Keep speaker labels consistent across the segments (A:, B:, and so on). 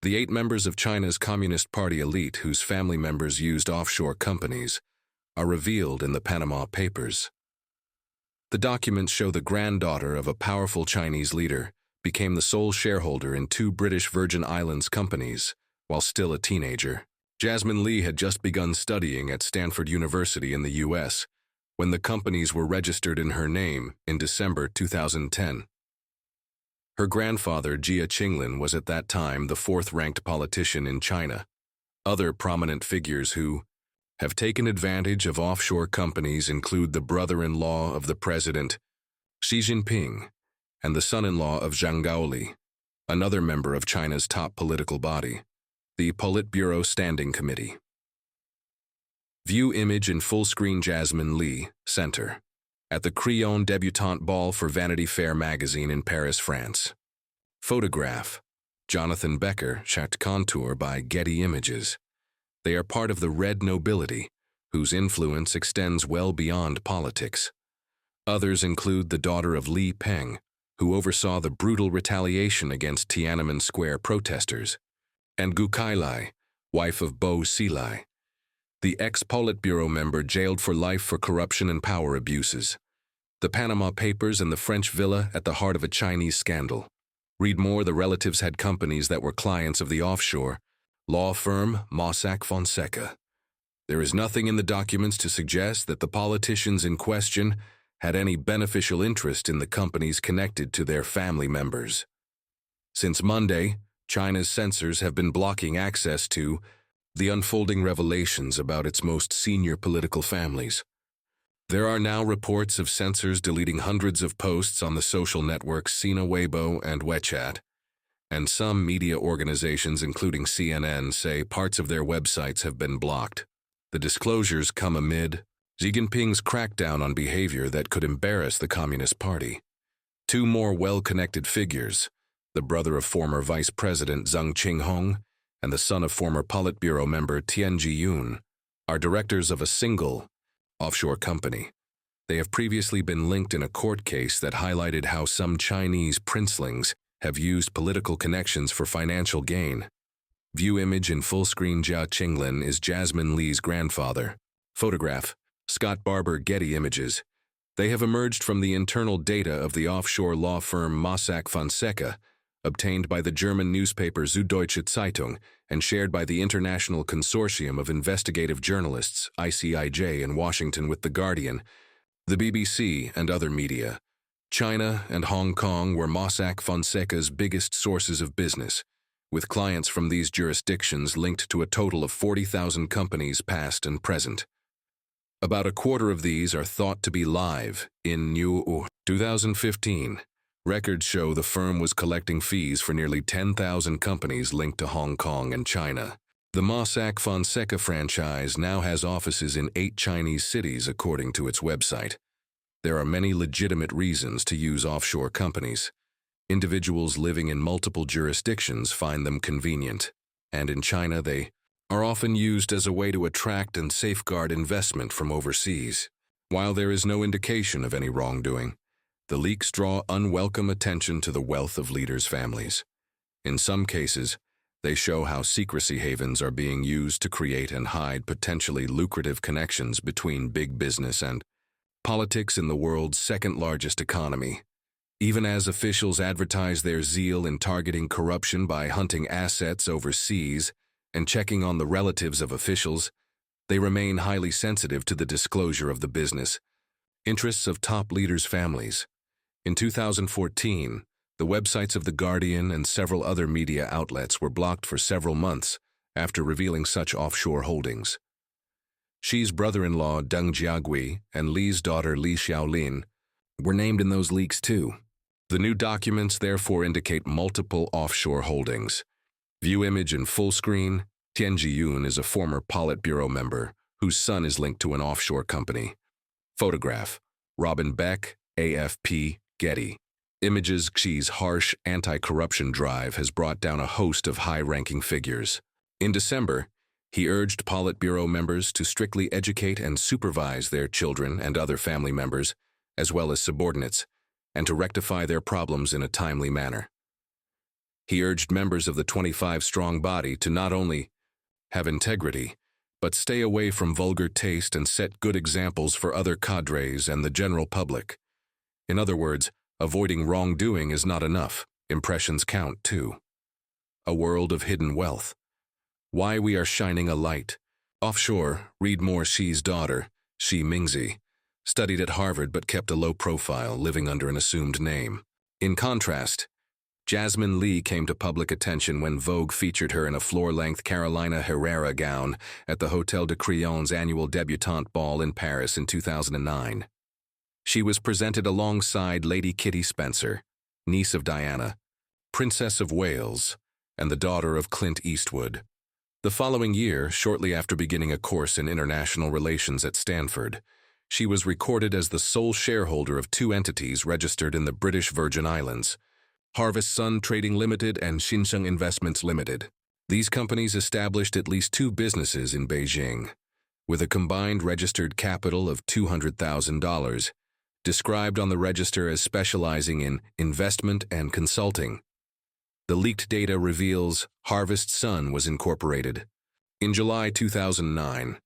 A: The 8 members of China's Communist Party elite whose family members used offshore companies are revealed in the Panama Papers. The documents show the granddaughter of a powerful Chinese leader became the sole shareholder in 2 British Virgin Islands companies while still a teenager. Jasmine Lee had just begun studying at Stanford University in the U.S. when the companies were registered in her name in December 2010. Her grandfather, Jia Qinglin, was at that time the 4th-ranked politician in China. Other prominent figures who have taken advantage of offshore companies include the brother-in-law of the president, Xi Jinping, and the son-in-law of Zhang Gaoli, another member of China's top political body, the Politburo Standing Committee. View image in full-screen Jasmine Lee, Center, at the Crillon Debutante Ball for Vanity Fair magazine in Paris, France. Photograph, Jonathan Becker, Chat Contour by Getty Images. They are part of the Red Nobility, whose influence extends well beyond politics. Others include the daughter of Li Peng, who oversaw the brutal retaliation against Tiananmen Square protesters, and Gu Kailai, wife of Bo Xilai, the ex-Politburo member jailed for life for corruption and power abuses. The Panama Papers and the French villa at the heart of a Chinese scandal. Read more. The relatives had companies that were clients of the offshore law firm Mossack Fonseca. There is nothing in the documents to suggest that the politicians in question had any beneficial interest in the companies connected to their family members. Since Monday, China's censors have been blocking access to the unfolding revelations about its most senior political families. There are now reports of censors deleting hundreds of posts on the social networks Sina Weibo and WeChat, and some media organizations, including CNN, say parts of their websites have been blocked. The disclosures come amid Xi Jinping's crackdown on behavior that could embarrass the Communist Party. 2 more well-connected figures, the brother of former Vice President Zhang Qinghong and the son of former Politburo member Tian Jiyun, are directors of a single offshore company. They have previously been linked in a court case that highlighted how some Chinese princelings have used political connections for financial gain. View image in full-screen. Jia Qinglin is Jasmine Lee's grandfather. Photograph, Scott Barber, Getty Images. They have emerged from the internal data of the offshore law firm Mossack Fonseca, obtained by the German newspaper Süddeutsche Zeitung and shared by the International Consortium of Investigative Journalists, ICIJ, in Washington with The Guardian, the BBC, and other media. China and Hong Kong were Mossack Fonseca's biggest sources of business, with clients from these jurisdictions linked to a total of 40,000 companies past and present. About a quarter of these are thought to be live in 2015. Records show the firm was collecting fees for nearly 10,000 companies linked to Hong Kong and China. The Mossack Fonseca franchise now has offices in 8 Chinese cities, according to its website. There are many legitimate reasons to use offshore companies. Individuals living in multiple jurisdictions find them convenient, and in China they are often used as a way to attract and safeguard investment from overseas. While there is no indication of any wrongdoing, the leaks draw unwelcome attention to the wealth of leaders' families. In some cases, they show how secrecy havens are being used to create and hide potentially lucrative connections between big business and politics in the world's second-largest economy. Even as officials advertise their zeal in targeting corruption by hunting assets overseas and checking on the relatives of officials, they remain highly sensitive to the disclosure of the business interests of top leaders' families. In 2014, the websites of The Guardian and several other media outlets were blocked for several months after revealing such offshore holdings. Xi's brother-in-law Deng Jiagui and Li's daughter Li Xiaolin were named in those leaks too. The new documents therefore indicate multiple offshore holdings. View image in full screen. Tian Jiyun is a former Politburo member whose son is linked to an offshore company. Photograph, Robin Beck, AFP, Getty Images. Xi's harsh anti-corruption drive has brought down a host of high-ranking figures. In December, he urged Politburo members to strictly educate and supervise their children and other family members, as well as subordinates, and to rectify their problems in a timely manner. He urged members of the 25-strong body to not only have integrity, but stay away from vulgar taste and set good examples for other cadres and the general public. In other words, avoiding wrongdoing is not enough. Impressions count too. A world of hidden wealth. Why we are shining a light. Offshore, read more. Xi's daughter, Xi Mingzi, studied at Harvard but kept a low profile, living under an assumed name. In contrast, Jasmine Lee came to public attention when Vogue featured her in a floor-length Carolina Herrera gown at the Hôtel de Crayon's annual debutante ball in Paris in 2009. She was presented alongside Lady Kitty Spencer, niece of Diana, Princess of Wales, and the daughter of Clint Eastwood. The following year, shortly after beginning a course in international relations at Stanford, she was recorded as the sole shareholder of two entities registered in the British Virgin Islands, Harvest Sun Trading Limited and Xinsheng Investments Limited. These companies established at least two businesses in Beijing, with a combined registered capital of $200,000, described on the register as specializing in investment and consulting. The leaked data reveals Harvest Sun was incorporated in July 2009,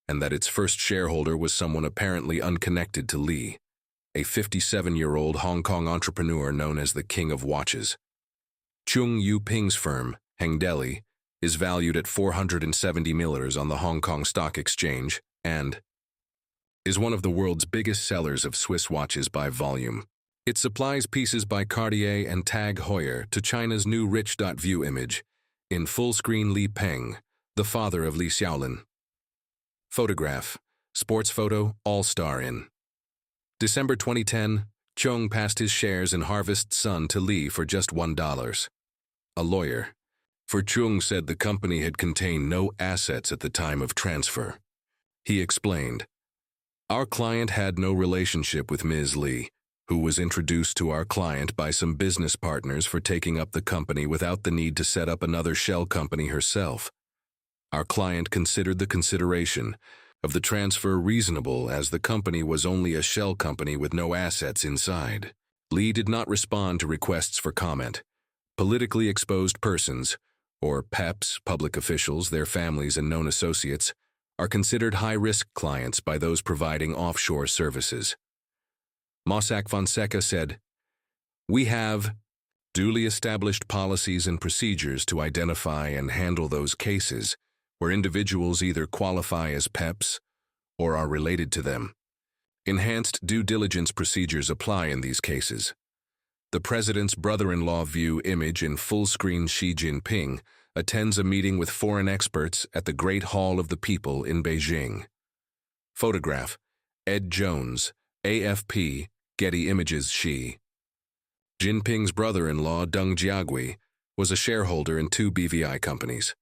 A: and that its first shareholder was someone apparently unconnected to Lee, a 57-year-old Hong Kong entrepreneur known as the King of Watches. Chung Yu-ping's firm, Hengdeli, is valued at $470 million on the Hong Kong Stock Exchange and is one of the world's biggest sellers of Swiss watches by volume. It supplies pieces by Cartier and Tag Heuer to China's new rich. View image in full-screen. Li Peng, the father of Li Xiaolin. Photograph, sports photo, all-star in. December 2010, Chung passed his shares in Harvest Sun to Li for just $1. A lawyer for Chung said the company had contained no assets at the time of transfer. He explained, "Our client had no relationship with Ms. Li, who was introduced to our client by some business partners for taking up the company without the need to set up another shell company herself. Our client considered the consideration of the transfer reasonable as the company was only a shell company with no assets inside." Li did not respond to requests for comment. Politically exposed persons, or PEPs, public officials, their families and known associates, are considered high-risk clients by those providing offshore services. Mossack Fonseca said, "We have duly established policies and procedures to identify and handle those cases where individuals either qualify as PEPs or are related to them. Enhanced due diligence procedures apply in these cases." The president's brother-in-law view image in full-screen. Xi Jinping attends a meeting with foreign experts at the Great Hall of the People in Beijing. Photograph, Ed Jones, AFP, Getty Images. Xi Jinping's brother-in-law, Deng Jiagui, was a shareholder in two BVI companies,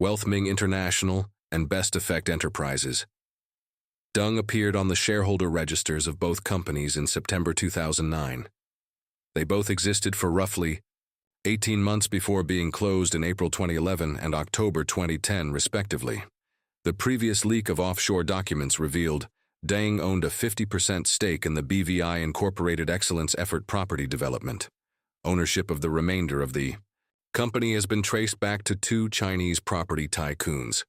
A: Wealthming International and Best Effect Enterprises. Deng appeared on the shareholder registers of both companies in September 2009. They both existed for roughly 18 months before being closed in April 2011 and October 2010, respectively. The previous leak of offshore documents revealed Deng owned a 50% stake in the BVI Incorporated Excellence Effort Property Development. Ownership of the remainder of the company has been traced back to two Chinese property tycoons.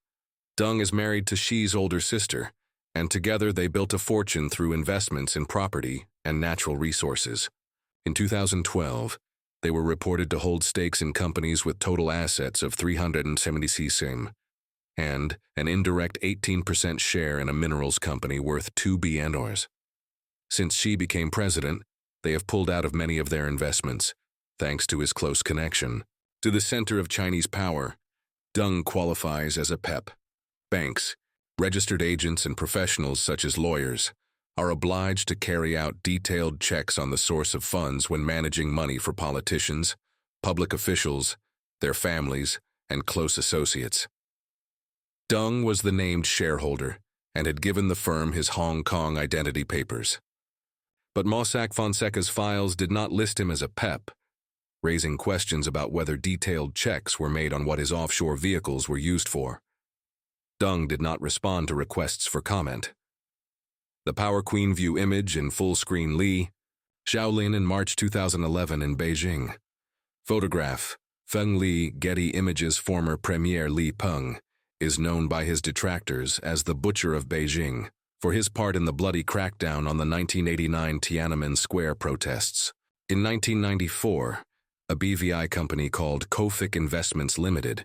A: Deng is married to Xi's older sister, and together they built a fortune through investments in property and natural resources. In 2012, they were reported to hold stakes in companies with total assets of 370 cm and an indirect 18% share in a minerals company worth $2 billion. Since Xi became president, they have pulled out of many of their investments, thanks to his close connection to the center of Chinese power. Deng qualifies as a PEP. Banks, registered agents and professionals such as lawyers are obliged to carry out detailed checks on the source of funds when managing money for politicians, public officials, their families, and close associates. Deng was the named shareholder and had given the firm his Hong Kong identity papers. But Mossack Fonseca's files did not list him as a PEP, raising questions about whether detailed checks were made on what his offshore vehicles were used for. Deng did not respond to requests for comment. The Power Queen view image in full-screen. Li Xiaolin in March 2011 in Beijing. Photograph, Feng Li, Getty Images' former premier Li Peng, is known by his detractors as the Butcher of Beijing for his part in the bloody crackdown on the 1989 Tiananmen Square protests. In 1994, a BVI company called Kofik Investments Limited,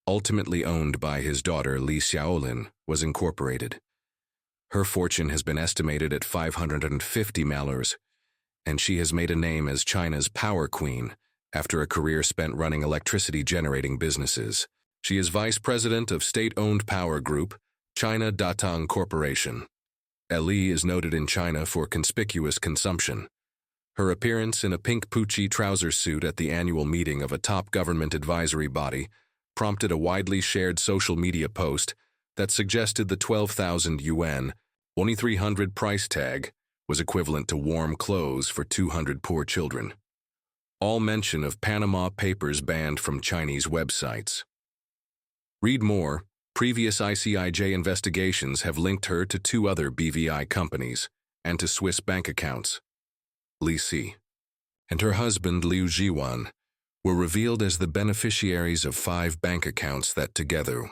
A: ultimately owned by his daughter Li Xiaolin, was incorporated. Her fortune has been estimated at 550 malers, and she has made a name as China's power queen after a career spent running electricity-generating businesses. She is vice president of state-owned power group, China Datang Corporation. Li is noted in China for conspicuous consumption. Her appearance in a pink Pucci trouser suit at the annual meeting of a top government advisory body prompted a widely shared social media post that suggested the 12,000 yuan, 2,300 price tag, was equivalent to warm clothes for 200 poor children. All mention of Panama Papers banned from Chinese websites. Read more. Previous ICIJ investigations have linked her to 2 other BVI companies and to Swiss bank accounts. Li Si and her husband Liu Jiwan were revealed as the beneficiaries of 5 bank accounts that together